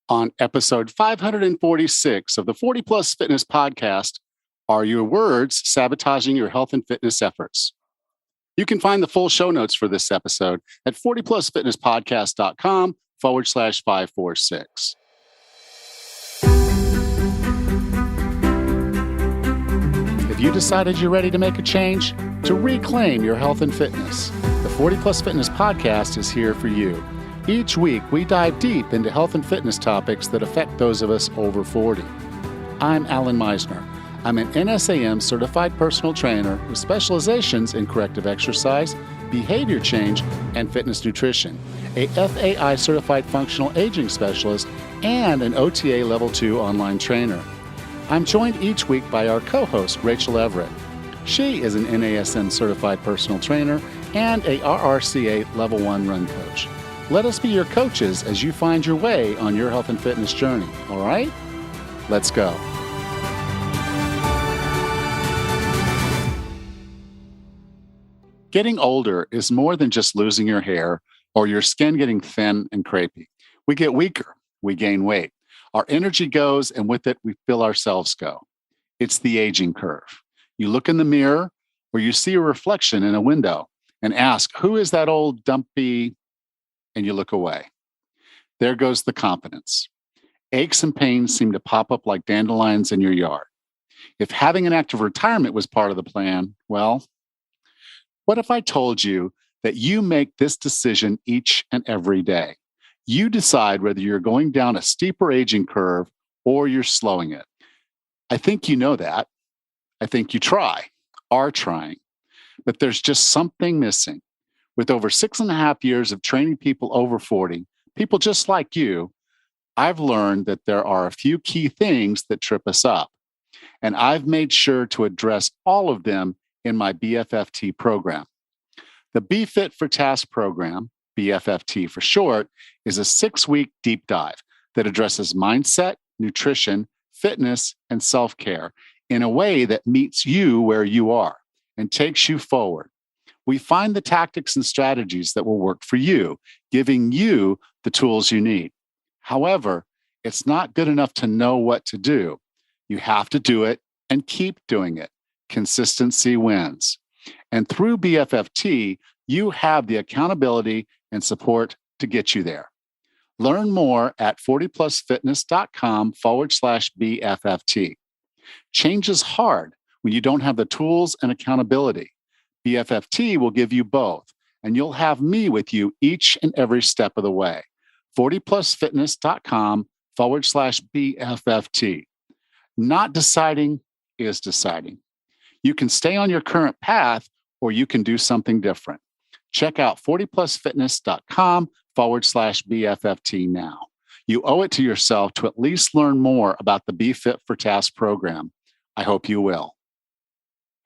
On episode 546 of the 40 Plus Fitness Podcast, are your words sabotaging your health and fitness efforts? You can find the full show notes for this episode at 40plusfitnesspodcast.com/546. If you decided you're ready to make a change, to reclaim your health and fitness, the 40 Plus Fitness Podcast is here for you. Each week, we dive deep into health and fitness topics that affect those of us over 40. I'm Alan Meisner. I'm an NSAM certified personal trainer with specializations in corrective exercise, behavior change, and fitness nutrition, a FAI certified functional aging specialist, and an OTA Level 2 online trainer. I'm joined each week by our co-host, Rachel Everett. She is an NASM certified personal trainer and a RRCA Level 1 run coach. Let us be your coaches as you find your way on your health and fitness journey. All right? Let's go. Getting older is more than just losing your hair or your skin getting thin and crepey. We get weaker. We gain weight. Our energy goes, and with it, we feel ourselves go. It's the aging curve. You look in the mirror or you see a reflection in a window and ask, who is that old dumpy? And you look away. There goes the confidence. Aches and pains seem to pop up like dandelions in your yard. If having an active retirement was part of the plan, well, what if I told you that you make this decision each and every day? You decide whether you're going down a steeper aging curve or you're slowing it. I think you know that. I think you are trying, but there's just something missing. With over 6.5 years of training people over 40, people just like you, I've learned that there are a few key things that trip us up. And I've made sure to address all of them in my BFFT program. The Be Fit for Task program, BFFT for short, is a 6-week deep dive that addresses mindset, nutrition, fitness, and self-care in a way that meets you where you are and takes you forward. We find the tactics and strategies that will work for you, giving you the tools you need. However, it's not good enough to know what to do. You have to do it and keep doing it. Consistency wins. And through BFFT, you have the accountability and support to get you there. Learn more at 40plusfitness.com/BFFT. Change is hard when you don't have the tools and accountability. BFFT will give you both, and you'll have me with you each and every step of the way. 40plusfitness.com/BFFT. Not deciding is deciding. You can stay on your current path, or you can do something different. Check out 40plusfitness.com/BFFT now. You owe it to yourself to at least learn more about the Be Fit for Task program. I hope you will.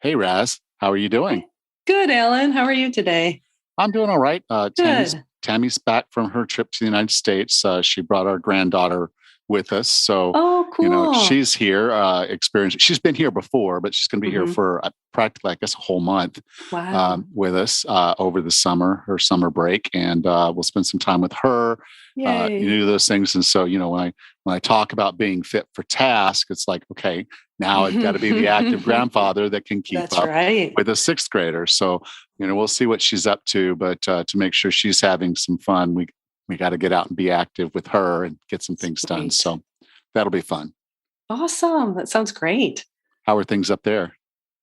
Hey, Raz, how are you doing? Good, Alan. How are you today? I'm doing all right. Good. Tammy's back from her trip to the United States. She brought our granddaughter with us. So, cool. she's here experiencing. She's been here before, but she's going to be here for practically, I guess, a whole month with us over the summer, her summer break. And we'll spend some time with her. Those things. And so, when I talk about being fit for task, it's like, okay, now I've got to be the active grandfather that can keep up with a 6th grader. So, we'll see what she's up to, but to make sure she's having some fun, we got to get out and be active with her and get some things done. So that'll be fun. Awesome. That sounds great. How are things up there?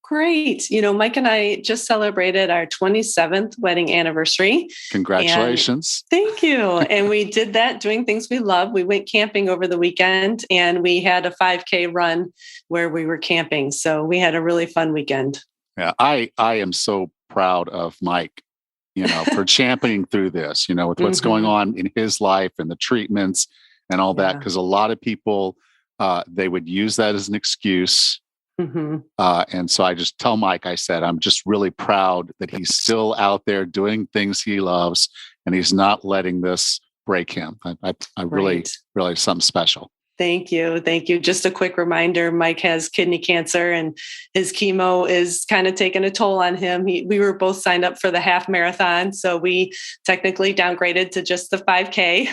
Great. Mike and I just celebrated our 27th wedding anniversary. Congratulations. Thank you. And we did that doing things we love. We went camping over the weekend and we had a 5K run where we were camping. So we had a really fun weekend. Yeah, I am so proud of Mike, for championing through this, with what's going on in his life and the treatments and all that. Because a lot of people, they would use that as an excuse. And so I just tell Mike, I said, I'm just really proud that he's still out there doing things he loves and he's not letting this break him. I really something special. Thank you. Thank you. Just a quick reminder, Mike has kidney cancer and his chemo is kind of taking a toll on him. We were both signed up for the half marathon. So we technically downgraded to just the 5K,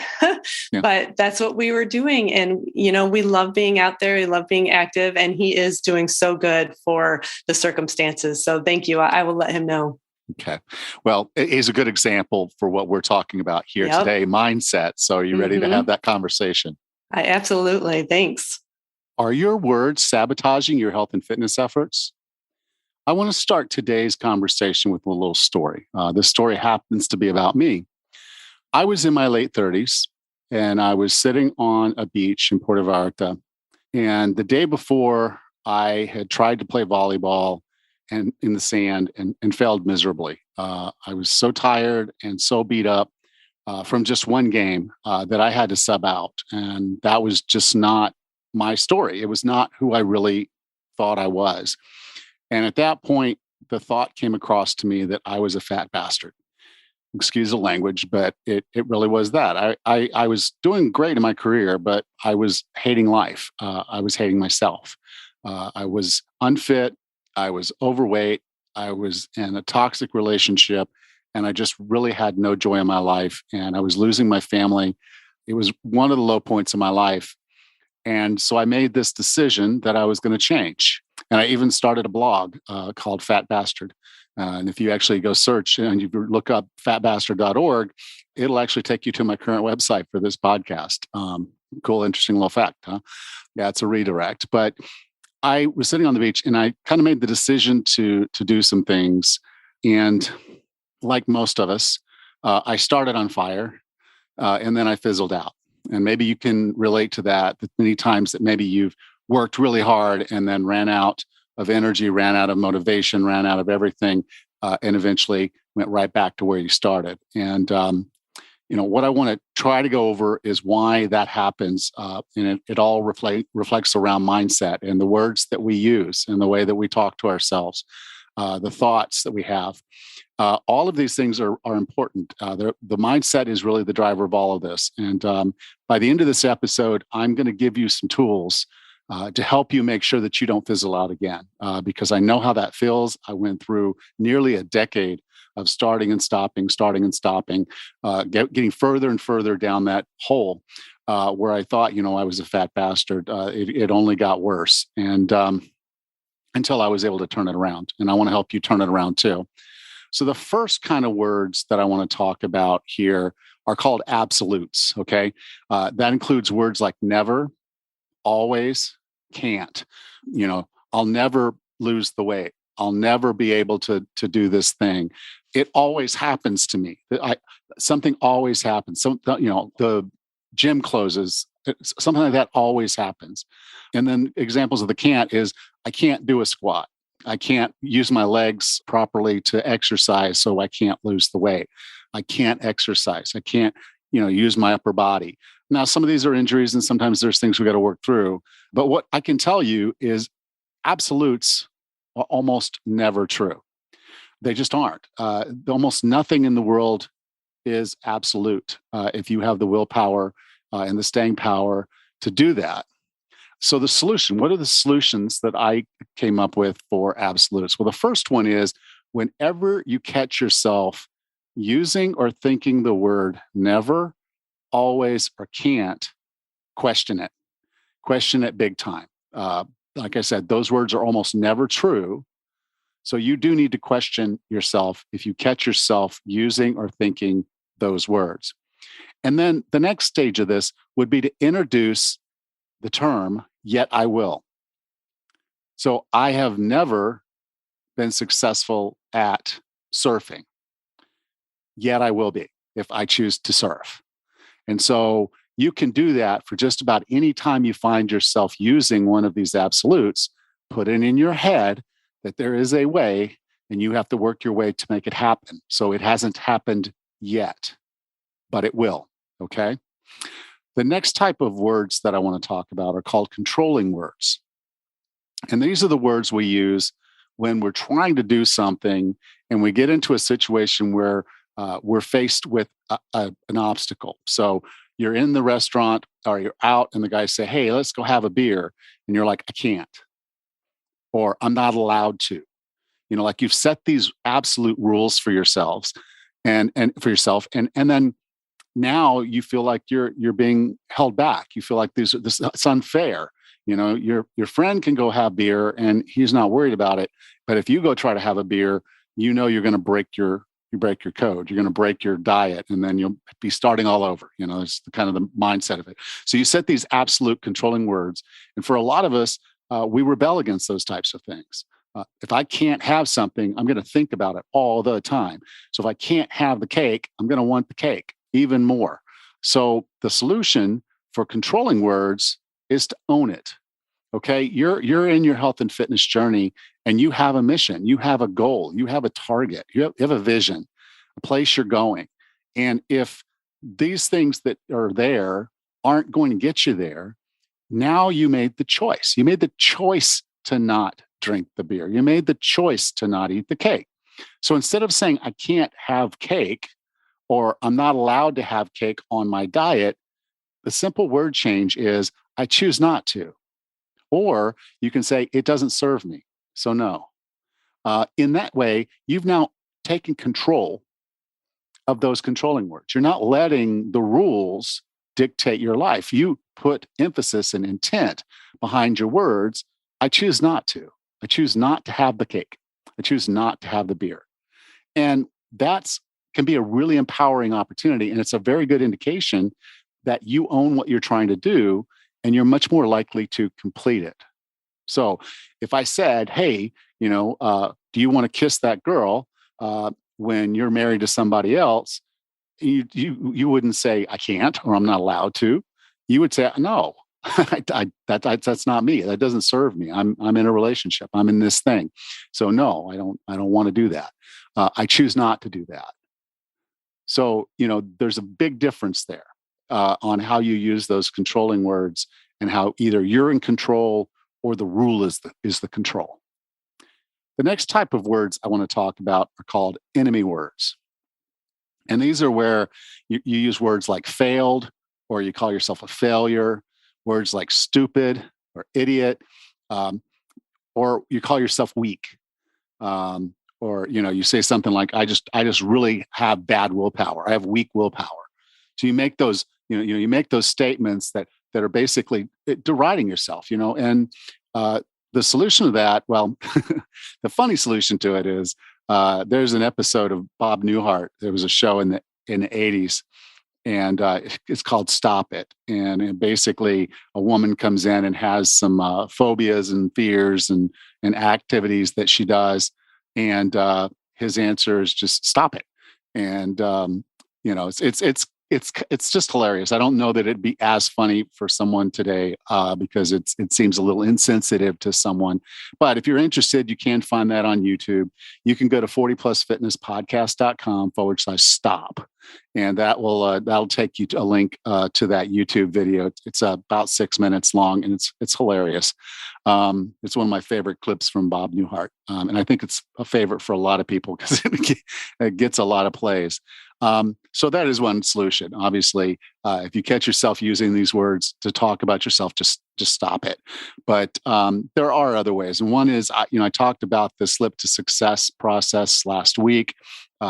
Yeah. but that's what we were doing. And, we love being out there. We love being active, and he is doing so good for the circumstances. So thank you. I will let him know. Okay. Well, it is a good example for what we're talking about here Yep. today, mindset. So are you ready to have that conversation? I absolutely. Thanks. Are your words sabotaging your health and fitness efforts? I want to start today's conversation with a little story. This story happens to be about me. I was in my late 30s and I was sitting on a beach in Puerto Vallarta. And the day before, I had tried to play volleyball and in the sand and failed miserably. I was so tired and so beat up from just one game that I had to sub out. And that was just not my story. It was not who I really thought I was. And at that point, the thought came across to me that I was a fat bastard. Excuse the language, but it really was that. I was doing great in my career, but I was hating life. I was hating myself. I was unfit. I was overweight. I was in a toxic relationship, and I just really had no joy in my life. And I was losing my family. It was one of the low points in my life. And so I made this decision that I was going to change. And I even started a blog called Fat Bastard. And if you actually go search and you look up fatbastard.org, it'll actually take you to my current website for this podcast. Cool, interesting little fact, huh? Yeah, it's a redirect. But I was sitting on the beach and I kind of made the decision to do some things. And like most of us, I started on fire and then I fizzled out. And maybe you can relate to that many times that maybe you've worked really hard and then ran out of energy, ran out of motivation, ran out of everything, and eventually went right back to where you started. And what I want to try to go over is why that happens, and it all reflects around mindset and the words that we use and the way that we talk to ourselves, the thoughts that we have. All of these things are important. The mindset is really the driver of all of this. And by the end of this episode, I'm going to give you some tools to help you make sure that you don't fizzle out again, because I know how that feels. I went through nearly a decade of starting and stopping, getting further and further down that hole where I thought, I was a fat bastard. It only got worse. And until I was able to turn it around. And I want to help you turn it around too. So the first kind of words that I want to talk about here are called absolutes. Okay. That includes words like never, always, can't. I'll never lose the weight. I'll never be able to do this thing. It always happens to me. Something always happens. The gym closes. Something like that always happens. And then examples of the can't is I can't do a squat. I can't use my legs properly to exercise, so I can't lose the weight. I can't exercise. I can't, use my upper body. Now, some of these are injuries and sometimes there's things we got to work through. But what I can tell you is absolutes are almost never true. They just aren't. Almost nothing in the world is absolute if you have the willpower and the staying power to do that. So the solution, what are the solutions that I came up with for absolutes? Well, the first one is whenever you catch yourself using or thinking the word never, always, or can't, question it. Question it big time. Like I said, those words are almost never true. So you do need to question yourself if you catch yourself using or thinking those words. And then the next stage of this would be to introduce the term, yet I will. So I have never been successful at surfing, yet I will be if I choose to surf. And so you can do that for just about any time you find yourself using one of these absolutes. Put it in your head that there is a way and you have to work your way to make it happen. So it hasn't happened yet, but it will. Okay. The next type of words that I want to talk about are called controlling words. And these are the words we use when we're trying to do something and we get into a situation where we're faced with an obstacle. So you're in the restaurant or you're out and the guys say, hey, let's go have a beer. And you're like, I can't, or I'm not allowed to. Like you've set these absolute rules for yourselves and for yourself. And then now you feel like you're being held back. You feel like this it's unfair. Your friend can go have beer and he's not worried about it. But if you go try to have a beer, you're going to break your code. You're going to break your diet, and then you'll be starting all over. It's kind of the mindset of it. So you set these absolute controlling words, and for a lot of us, we rebel against those types of things. If I can't have something, I'm going to think about it all the time. So if I can't have the cake, I'm going to want the cake even more. So the solution for controlling words is to own it. Okay, you're in your health and fitness journey, and you have a mission, you have a goal, you have a target, you have a vision, a place you're going. And if these things that are there aren't going to get you there, now you made the choice. You made the choice to not drink the beer. You made the choice to not eat the cake. So instead of saying, I can't have cake, or I'm not allowed to have cake on my diet, the simple word change is, I choose not to. Or you can say, it doesn't serve me, so no. In that way, you've now taken control of those controlling words. You're not letting the rules dictate your life. You put emphasis and intent behind your words. I choose not to. I choose not to have the cake. I choose not to have the beer. And that's can be a really empowering opportunity. And it's a very good indication that you own what you're trying to do, and you're much more likely to complete it. So if I said, hey, do you want to kiss that girl when you're married to somebody else? You wouldn't say, I can't, or I'm not allowed to. You would say, no, that's not me. That doesn't serve me. I'm in a relationship. I'm in this thing. So no, I don't want to do that. I choose not to do that. So, there's a big difference there on how you use those controlling words, and how either you're in control or the rule is the control. The next type of words I want to talk about are called enemy words. And these are where you use words like failed, or you call yourself a failure, words like stupid or idiot, or you call yourself weak. Or you say something like, I just really have bad willpower. I have weak willpower. So you make those you make those statements that are basically deriding yourself. And the solution to that, well, the funny solution to it is there's an episode of Bob Newhart. There was a show in the 80s, and it's called Stop It. And basically, a woman comes in and has some phobias and fears and activities that she does. And his answer is just stop it. And it's just hilarious. I don't know that it'd be as funny for someone today because it seems a little insensitive to someone. But if you're interested, you can find that on YouTube. You can go to 40plusfitnesspodcast.com/stop. And that'll take you to a link to that YouTube video. It's about 6 minutes long, and it's hilarious. It's one of my favorite clips from Bob Newhart, and I think it's a favorite for a lot of people because it gets a lot of plays. So that is one solution. Obviously, if you catch yourself using these words to talk about yourself, just stop it. But there are other ways, and one is I talked about the slip to success process last week.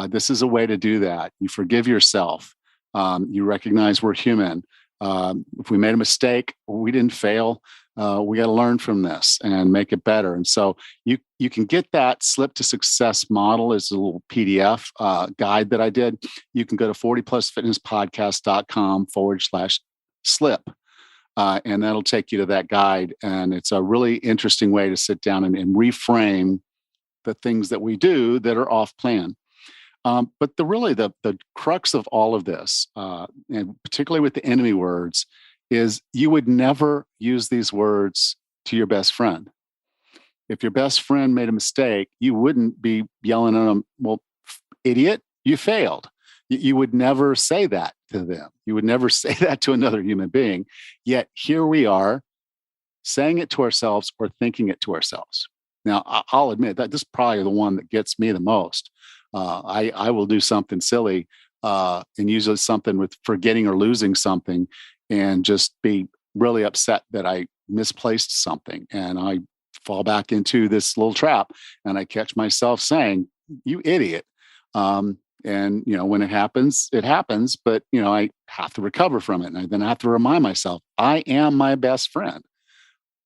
This is a way to do that. You forgive yourself. You recognize we're human. If we made a mistake, we didn't fail. We got to learn from this and make it better. And so you can get that slip to success model as a little PDF guide that I did. You can go to 40plusfitnesspodcast.com/slip. And that'll take you to that guide. And it's a really interesting way to sit down and reframe the things that we do that are off plan. But the crux of all of this, and particularly with the enemy words, is you would never use these words to your best friend. If your best friend made a mistake, you wouldn't be yelling at them, well, idiot, you failed. You would never say that to them. You would never say that to another human being. Yet here we are saying it to ourselves or thinking it to ourselves. Now, I'll admit that this is probably the one that gets me the most. I will do something silly and usually something with forgetting or losing something, and just be really upset that I misplaced something. And I fall back into this little trap, and I catch myself saying, "You idiot." And when it happens, it happens. But I have to recover from it, and then I have to remind myself, I am my best friend.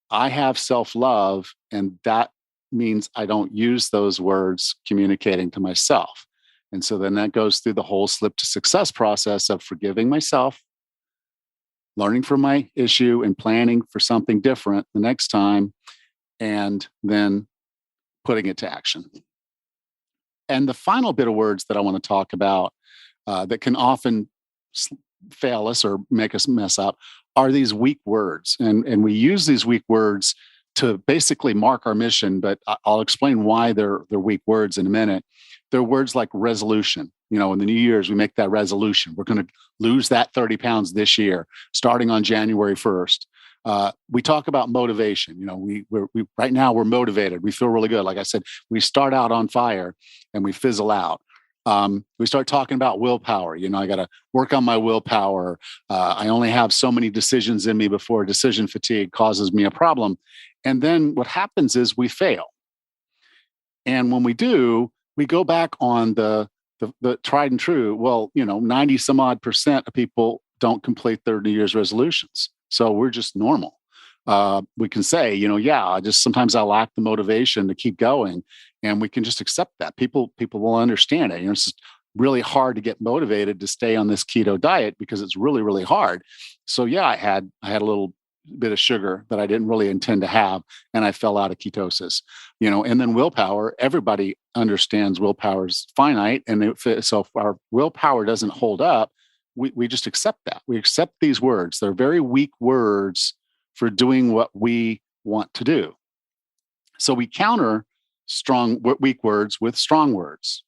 I have self-love, and that means I don't use those words communicating to myself. And so then that goes through the whole slip to success process of forgiving myself, learning from my issue, and planning for something different the next time, and then putting it to action. And the final bit of words that I want to talk about, that can often fail us or make us mess up, are these weak words. And we use these weak words to basically mark our mission, but I'll explain why they're weak words in a minute. They're words like resolution. In the New Year's, we make that resolution. We're going to lose that 30 pounds this year, starting on January 1st. We talk about motivation. We right now we're motivated. We feel really good. Like I said, we start out on fire and we fizzle out. We start talking about willpower. I got to work on my willpower. I only have so many decisions in me before decision fatigue causes me a problem. And then what happens is we fail. And when we do, we go back on the tried and true. Well, 90 some odd percent of people don't complete their New Year's resolutions. So we're just normal. We can say, yeah, sometimes I lack the motivation to keep going, and we can just accept that. People will understand it. It's just really hard to get motivated to stay on this keto diet because it's really, really hard. So yeah, I had a little bit of sugar that I didn't really intend to have, and I fell out of ketosis. And then willpower. Everybody understands willpower is finite, and so if our willpower doesn't hold up, we just accept that. We accept these words. They're very weak words for doing what we want to do. So we counter weak words with strong words.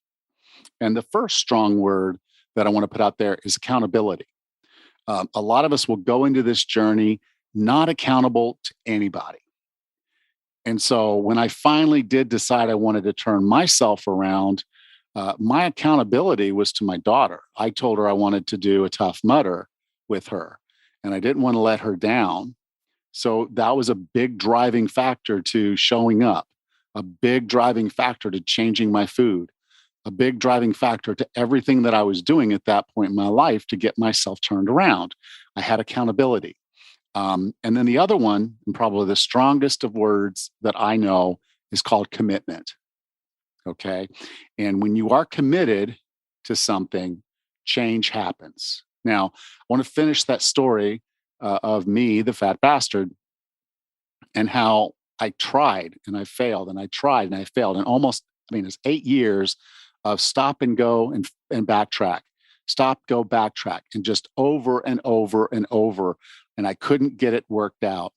And the first strong word that I want to put out there is accountability. A lot of us will go into this journey not accountable to anybody. And so when I finally did decide I wanted to turn myself around, my accountability was to my daughter. I told her I wanted to do a Tough Mudder with her, and I didn't want to let her down. So that was a big driving factor to showing up, a big driving factor to changing my food, a big driving factor to everything that I was doing at that point in my life to get myself turned around. I had accountability. And then the other one, and probably the strongest of words that I know, is called commitment. Okay. And when you are committed to something, change happens. Now, I want to finish that story of me, the fat bastard, and how I tried and I failed and I tried and I failed. And it's 8 years of stop and go and backtrack, stop, go, backtrack, and just over and over and over. And I couldn't get it worked out.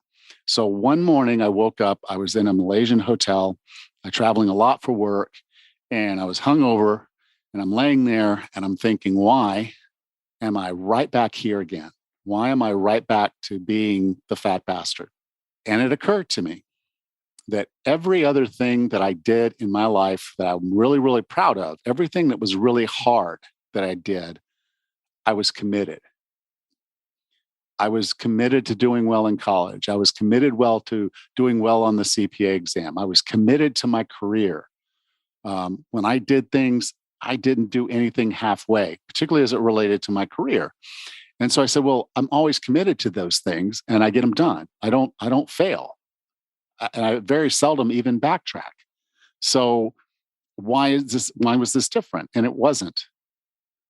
So one morning I woke up, I was in a Malaysian hotel, traveling a lot for work, and I was hungover, and I'm laying there and I'm thinking, why am I right back here again? Why am I right back to being the fat bastard? And it occurred to me that every other thing that I did in my life that I'm really, really proud of, everything that was really hard that I did, I was committed. I was committed to doing well in college. I was committed to doing well on the CPA exam. I was committed to my career. When I did things, I didn't do anything halfway, particularly as it related to my career. And so I said, well, I'm always committed to those things and I get them done. I don't fail. And I very seldom even backtrack. So why was this different? And it wasn't.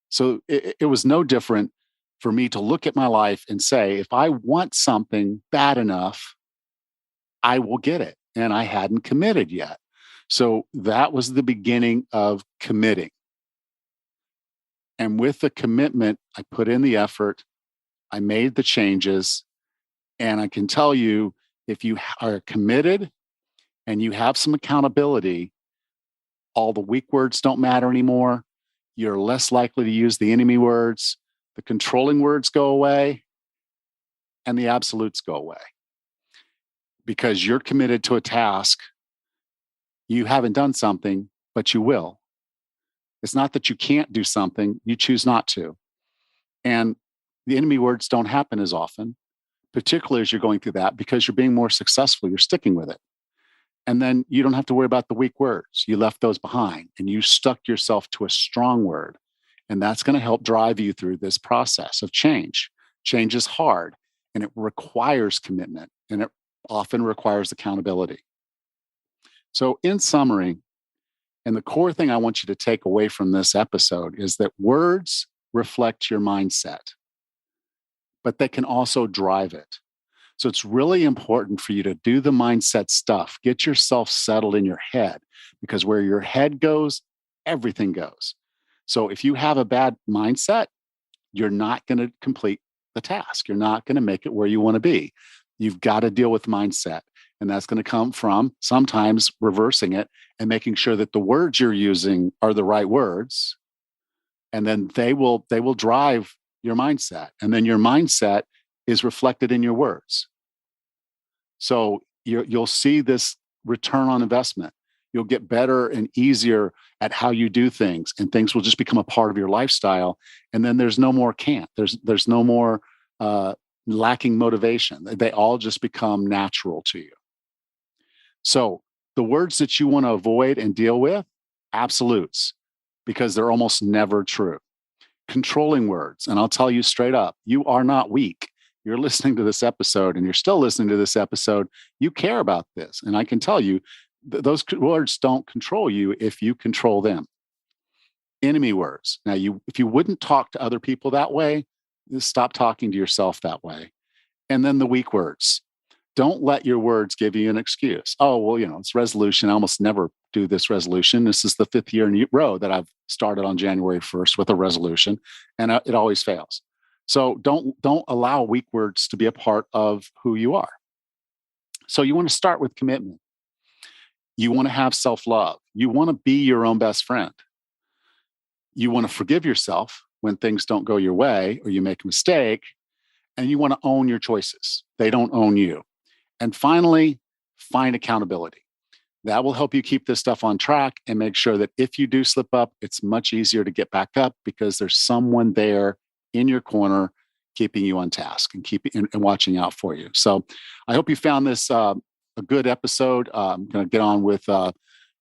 So it was no different for me to look at my life and say, if I want something bad enough, I will get it. And I hadn't committed yet. So that was the beginning of committing. And with the commitment, I put in the effort, I made the changes. And I can tell you, if you are committed and you have some accountability, all the weak words don't matter anymore. You're less likely to use the enemy words. The controlling words go away and the absolutes go away because you're committed to a task. You haven't done something, but you will. It's not that you can't do something, you choose not to. And the enemy words don't happen as often, particularly as you're going through that, because you're being more successful, you're sticking with it. And then you don't have to worry about the weak words. You left those behind and you stuck yourself to a strong word. And that's going to help drive you through this process of change. Change is hard and it requires commitment and it often requires accountability. So, in summary, and the core thing I want you to take away from this episode is that words reflect your mindset, but they can also drive it. So it's really important for you to do the mindset stuff, get yourself settled in your head, because where your head goes, everything goes. So if you have a bad mindset, you're not going to complete the task. You're not going to make it where you want to be. You've got to deal with mindset. And that's going to come from sometimes reversing it and making sure that the words you're using are the right words. And then they will drive your mindset. And then your mindset is reflected in your words. So you'll see this return on investment. You'll get better and easier at how you do things, and things will just become a part of your lifestyle. And then there's no more can't. There's no more lacking motivation. They all just become natural to you. So the words that you want to avoid and deal with, absolutes, because they're almost never true. Controlling words, and I'll tell you straight up, you are not weak. You're listening to this episode and you're still listening to this episode. You care about this. And I can tell you, those words don't control you if you control them. Enemy words. Now, if you wouldn't talk to other people that way, stop talking to yourself that way. And then the weak words. Don't let your words give you an excuse. Oh, well, it's resolution. I almost never do this resolution. This is the 5th year in a row that I've started on January 1st with a resolution, and it always fails. So don't allow weak words to be a part of who you are. So you want to start with commitment. You want to have self-love. You want to be your own best friend. You want to forgive yourself when things don't go your way or you make a mistake, and you want to own your choices. They don't own you. And finally, find accountability. That will help you keep this stuff on track and make sure that if you do slip up, it's much easier to get back up because there's someone there in your corner keeping you on task and and watching out for you. So I hope you found this a good episode. I'm going to get on with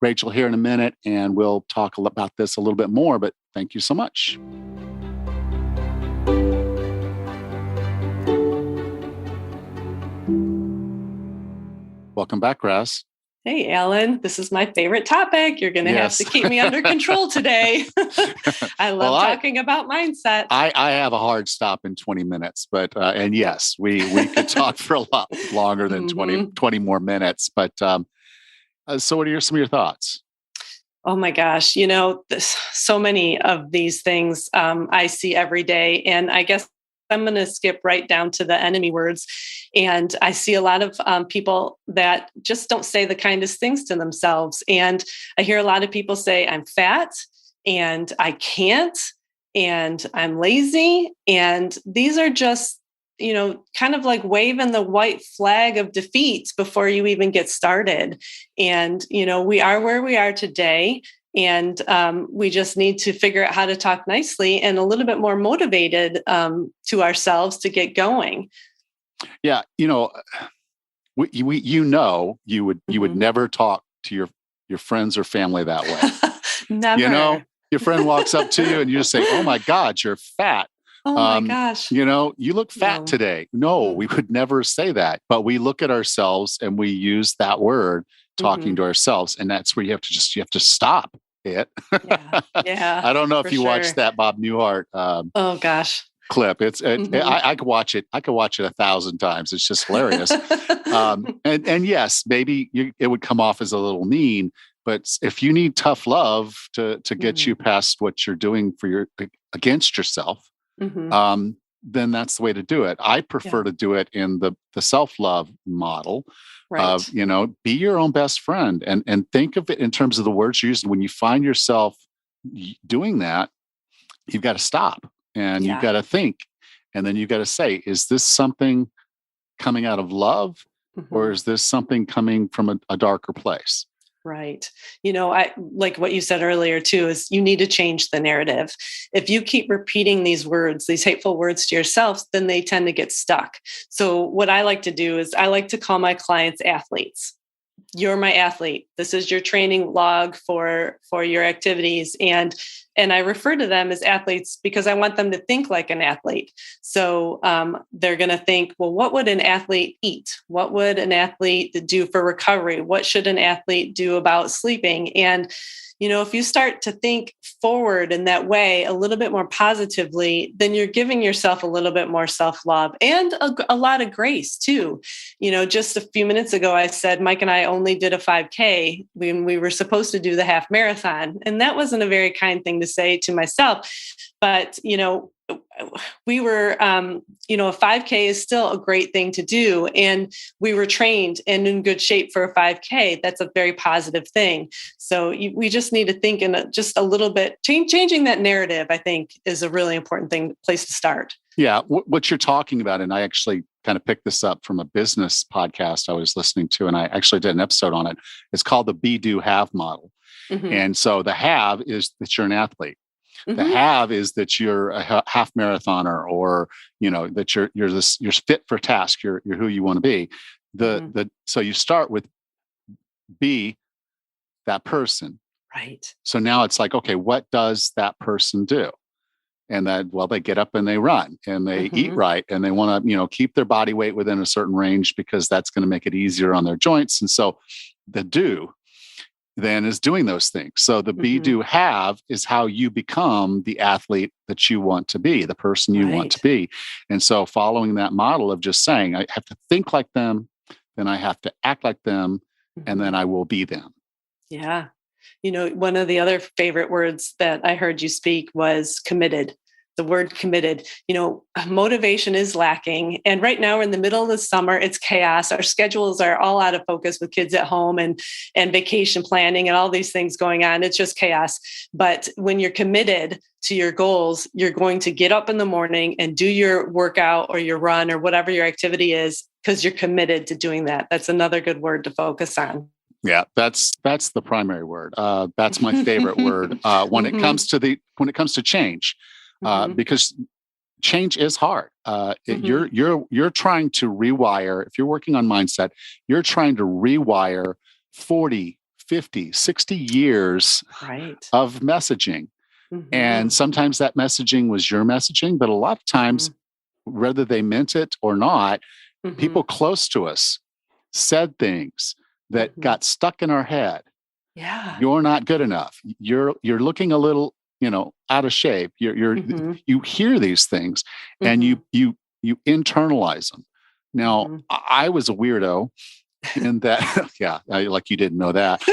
Rachel here in a minute, and we'll talk about this a little bit more, but thank you so much. Welcome back, Raz. Hey, Alan, this is my favorite topic. You're going to have to keep me under control today. I love talking about mindset. I have a hard stop in 20 minutes, but, and yes, we could talk for a lot longer than 20 more minutes. But so what are some of your thoughts? Oh my gosh. So many of these things I see every day. And I guess I'm going to skip right down to the enemy words. And I see a lot of people that just don't say the kindest things to themselves. And I hear a lot of people say, I'm fat and I can't, and I'm lazy. And these are just, kind of like waving the white flag of defeat before you even get started. And, we are where we are today. And we just need to figure out how to talk nicely and a little bit more motivated to ourselves to get going. Yeah, you would never talk to your friends or family that way. Never. Your friend walks up to you and you just say, "Oh my God, you're fat." Oh my gosh. You look fat today. No, we would never say that. But we look at ourselves and we use that word talking to ourselves. And that's where you have to stop it. Yeah. I don't know if you watched that Bob Newhart oh gosh. clip. I could watch it. I could watch it 1,000 times. It's just hilarious. And yes, maybe it would come off as a little mean, but if you need tough love to get you past what you're doing against yourself, then that's the way to do it. I prefer to do it in the self-love model of, be your own best friend and think of it in terms of the words you're using. When you find yourself doing that, you've got to stop and you've got to think. And then you've got to say, is this something coming out of love or is this something coming from a darker place? Right. I like what you said earlier too, is you need to change the narrative. If you keep repeating these words, these hateful words to yourself, then they tend to get stuck. So what I like to do is I like to call my clients athletes. You're my athlete. This is your training log for your activities. And I refer to them as athletes because I want them to think like an athlete. So they're going to think, well, what would an athlete eat? What would an athlete do for recovery? What should an athlete do about sleeping? And if you start to think forward in that way, a little bit more positively, then you're giving yourself a little bit more self-love and a lot of grace too. Just a few minutes ago, I said, Mike and I only did a 5K when we were supposed to do the half marathon. And that wasn't a very kind thing to say to myself. But, we were, a 5K is still a great thing to do. And we were trained and in good shape for a 5K. That's a very positive thing. So we just need to think in just a little bit, changing that narrative, I think, is a really important place to start. Yeah. What you're talking about, and I actually kind of picked this up from a business podcast I was listening to, and I actually did an episode on it. It's called the be, do, have model. Mm-hmm. And so the have is that you're an athlete. Mm-hmm. The have is that you're a half marathoner, or that you're fit for task. You're who you want to be. So you start with be that person. Right. So now it's like, okay, what does that person do? And they get up and they run and they eat right, and they want to keep their body weight within a certain range because that's going to make it easier on their joints. And so the do then is doing those things. So the be, do, have is how you become the athlete that you want to be, the person you want to be. And so following that model of just saying, I have to think like them, then I have to act like them, and then I will be them. Yeah. One of the other favorite words that I heard you speak was committed. The word committed. Motivation is lacking. And right now we're in the middle of the summer. It's chaos. Our schedules are all out of focus with kids at home and vacation planning and all these things going on. It's just chaos. But when you're committed to your goals, you're going to get up in the morning and do your workout or your run or whatever your activity is, because you're committed to doing that. That's another good word to focus on. Yeah, that's the primary word. That's my favorite word when it comes to change. Because change is hard. You're trying to rewire. If you're working on mindset, you're trying to rewire 40, 50, 60 years of messaging. And sometimes that messaging was your messaging, but a lot of times, whether they meant it or not, people close to us said things that got stuck in our head. Yeah. You're not good enough. You're looking a little out of shape. You hear these things and you internalize them. Now, I was a weirdo in that, like you didn't know that,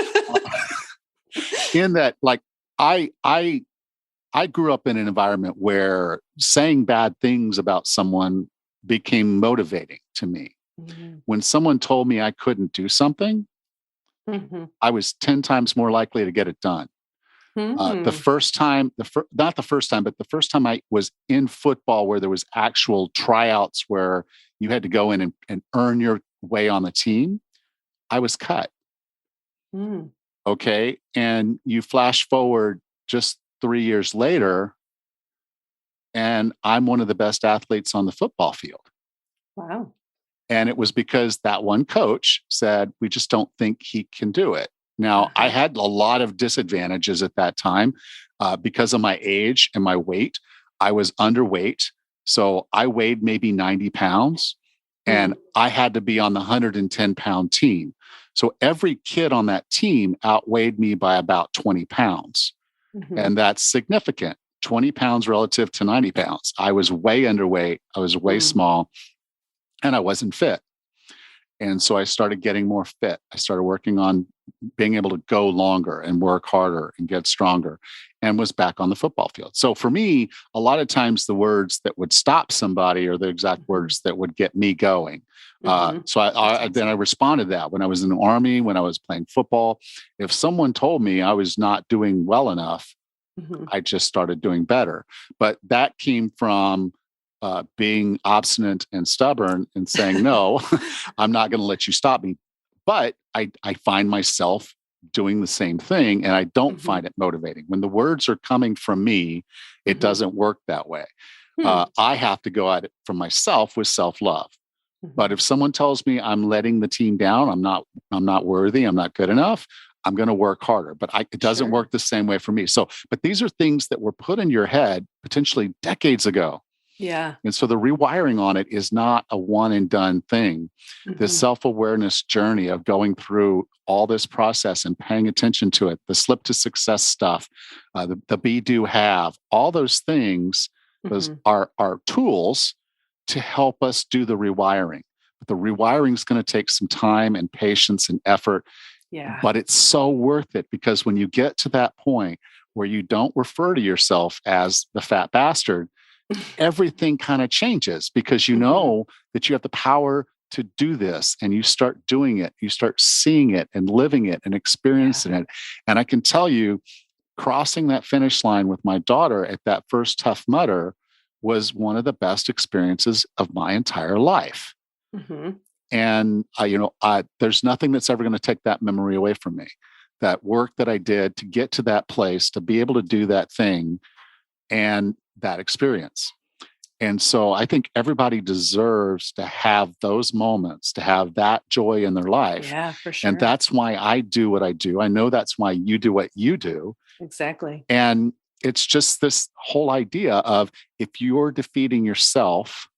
in that, like I grew up in an environment where saying bad things about someone became motivating to me. When someone told me I couldn't do something, I was 10 times more likely to get it done. The first time, not the first time, but the first time I was in football where there was actual tryouts where you had to go in and earn your way on the team, I was cut. Okay. And you flash forward just 3 years later, and I'm one of the best athletes on the football field. Wow. And it was because that one coach said, we just don't think he can do it. Now, I had a lot of disadvantages at that time because of my age and my weight. I was underweight. So I weighed maybe 90 pounds and I had to be on the 110-pound team. So every kid on that team outweighed me by about 20 pounds. And that's significant. 20 pounds relative to 90 pounds. I was way underweight. I was way small and I wasn't fit. And so I started getting more fit. I started working on being able to go longer and work harder and get stronger, and was back on the football field. So for me, a lot of times the words that would stop somebody are the exact words that would get me going. So I responded to that when I was in the Army, when I was playing football. If someone told me I was not doing well enough, I just started doing better. But that came from being obstinate and stubborn and saying, no, I'm not going to let you stop me. But I find myself doing the same thing, and I don't find it motivating. When the words are coming from me, it doesn't work that way. I have to go at it for myself with self-love. But if someone tells me I'm letting the team down, I'm not worthy, I'm not good enough, I'm going to work harder. But it doesn't work the same way for me. So, but these are things that were put in your head potentially decades ago. Yeah. And so the rewiring on it is not a one and done thing. The self-awareness journey of going through all this process and paying attention to it, the slip to success stuff, the be, do, have, all those things, those are tools to help us do the rewiring. But the rewiring is going to take some time and patience and effort. Yeah. But it's so worth it, because when you get to that point where you don't refer to yourself as the fat bastard, everything kind of changes, because you know that you have the power to do this, and you start doing it, you start seeing it and living it and experiencing it. And I can tell you, crossing that finish line with my daughter at that first Tough Mudder was one of the best experiences of my entire life. And there's nothing that's ever going to take that memory away from me. That work that I did to get to that place, to be able to do that thing, and that experience. And so I think everybody deserves to have those moments, to have that joy in their life. Yeah, for sure. And that's why I do what I do. I know that's why you do what you do. Exactly. And it's just this whole idea of, if you're defeating yourself,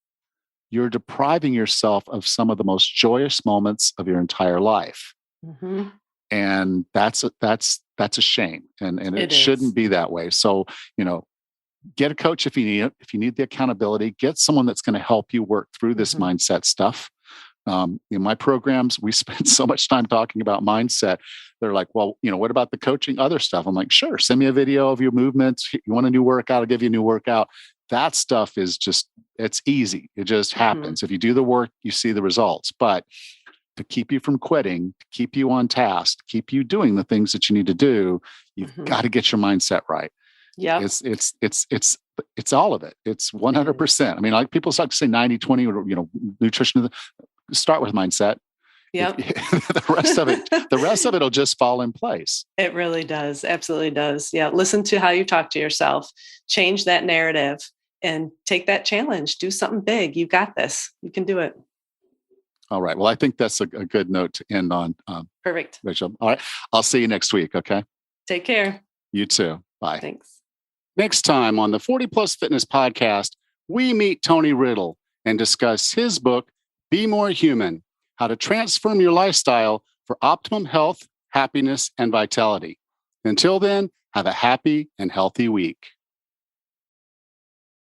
you're depriving yourself of some of the most joyous moments of your entire life. And that's a shame. And it shouldn't be that way. So, get a coach if you need it. If you need the accountability, get someone that's going to help you work through this mindset stuff. In my programs, we spend so much time talking about mindset. They're like, well, what about the coaching, other stuff? I'm like, sure, send me a video of your movements. You want a new workout, I'll give you a new workout. That stuff is it's easy. It just happens. If you do the work, you see the results. But to keep you from quitting, to keep you on task, to keep you doing the things that you need to do, you've got to get your mindset right. Yeah. It's all of it. It's 100%. I mean, like people start to say 90-20, or, nutrition, start with mindset. Yep. The rest of it will just fall in place. It really does. Absolutely does. Yeah. Listen to how you talk to yourself, change that narrative, and take that challenge. Do something big. You got this. You can do it. All right. Well, I think that's a good note to end on. Perfect. Rachel. All right. I'll see you next week. Okay. Take care. You too. Bye. Thanks. Next time on the 40 Plus Fitness Podcast, we meet Tony Riddle and discuss his book, Be More Human: How to Transform Your Lifestyle for Optimum Health, Happiness, and Vitality. Until then, have a happy and healthy week.